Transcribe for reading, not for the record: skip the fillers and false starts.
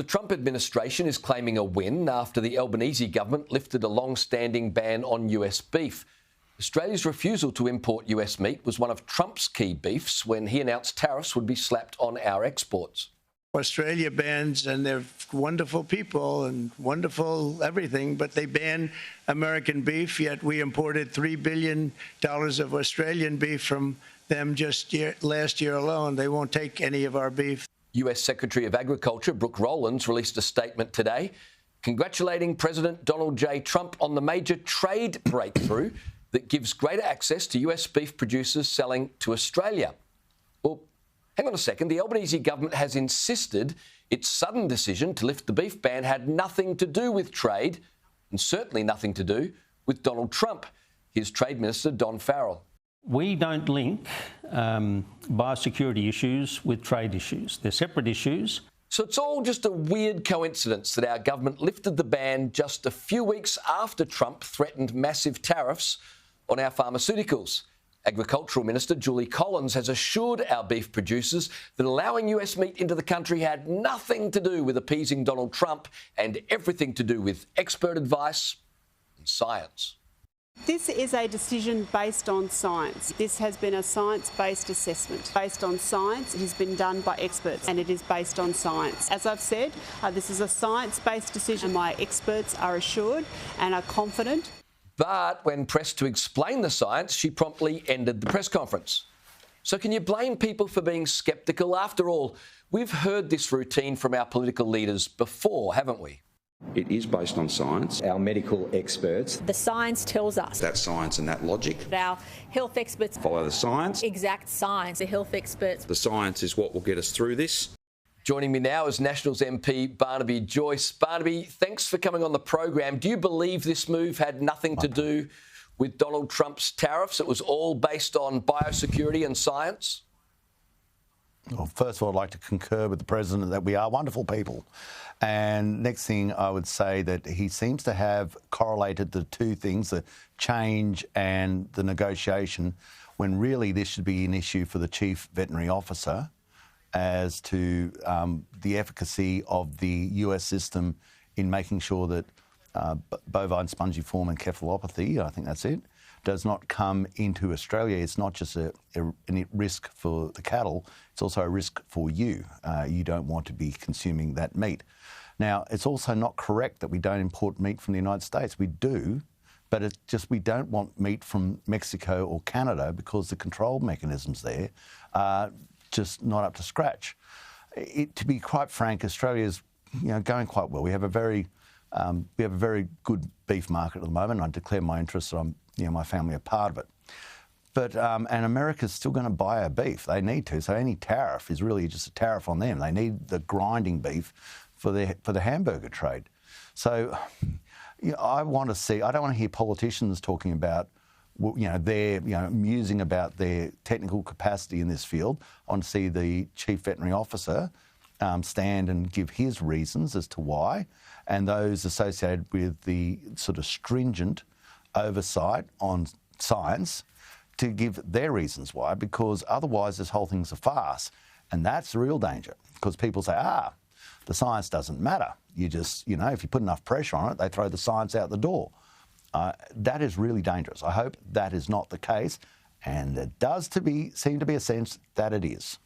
the Trump administration is claiming a win after the Albanese government lifted a long-standing ban on US beef. Australia's refusal to import US meat was one of Trump's key beefs when he announced tariffs would be slapped on our exports. Australia bans, and they're wonderful people and wonderful everything, but they ban American beef, yet we imported $3 billion of Australian beef from them just last year alone. They won't take any of our beef. US Secretary of Agriculture Brooke Rollins released a statement today congratulating President Donald J. Trump on the major trade breakthrough that gives greater access to US beef producers selling to Australia. Well, hang on a second. The Albanese government has insisted its sudden decision to lift the beef ban had nothing to do with trade and certainly nothing to do with Donald Trump. Here's Trade Minister Don Farrell. We don't link biosecurity issues with trade issues. They're separate issues. So it's all just a weird coincidence that our government lifted the ban just a few weeks after Trump threatened massive tariffs on our pharmaceuticals. Agricultural Minister Julie Collins has assured our beef producers that allowing US meat into the country had nothing to do with appeasing Donald Trump and everything to do with expert advice and science. This is a decision based on science. This has been a science-based assessment. Based on science, it has been done by experts and it is based on science. As I've said, this is a science-based decision. My experts are assured and are confident. But when pressed to explain the science, she promptly ended the press conference. So can you blame people for being sceptical? After all, we've heard this routine from our political leaders before, haven't we? It is based on science. Our medical experts. The science tells us. That science and that logic. Our health experts. Follow the science. Exact science. The health experts. The science is what will get us through this. Joining me now is Nationals MP Barnaby Joyce. Barnaby, thanks for coming on the program. Do you believe this move had nothing to do with Donald Trump's tariffs? It was all based on biosecurity and science? Well, first of all, I'd like to concur with the President that we are wonderful people. And next thing, I would say that he seems to have correlated the two things, the change and the negotiation, when really this should be an issue for the Chief Veterinary Officer as to the efficacy of the US system in making sure that bovine spongiform encephalopathy, I think that's it, does not come into Australia. It's not just a risk for the cattle, it's also a risk for you. You don't want to be consuming that meat. Now, it's also not correct that we don't import meat from the United States. We do, but it's just we don't want meat from Mexico or Canada because the control mechanisms there are just not up to scratch. To be quite frank, Australia's going quite well. We have a very good beef market at the moment. I declare my interest. My family are part of it. But and America's still going to buy our beef. They need to. So any tariff is really just a tariff on them. They need the grinding beef for the hamburger trade. So I want to see. I don't want to hear politicians talking about musing about their technical capacity in this field. I want to see the Chief Veterinary Officer stand and give his reasons as to why, and those associated with the sort of stringent oversight on science to give their reasons why, because otherwise this whole thing's a farce. And that's the real danger, because people say, the science doesn't matter. You just, if you put enough pressure on it, they throw the science out the door. That is really dangerous. I hope that is not the case, and it does seem to be a sense that it is.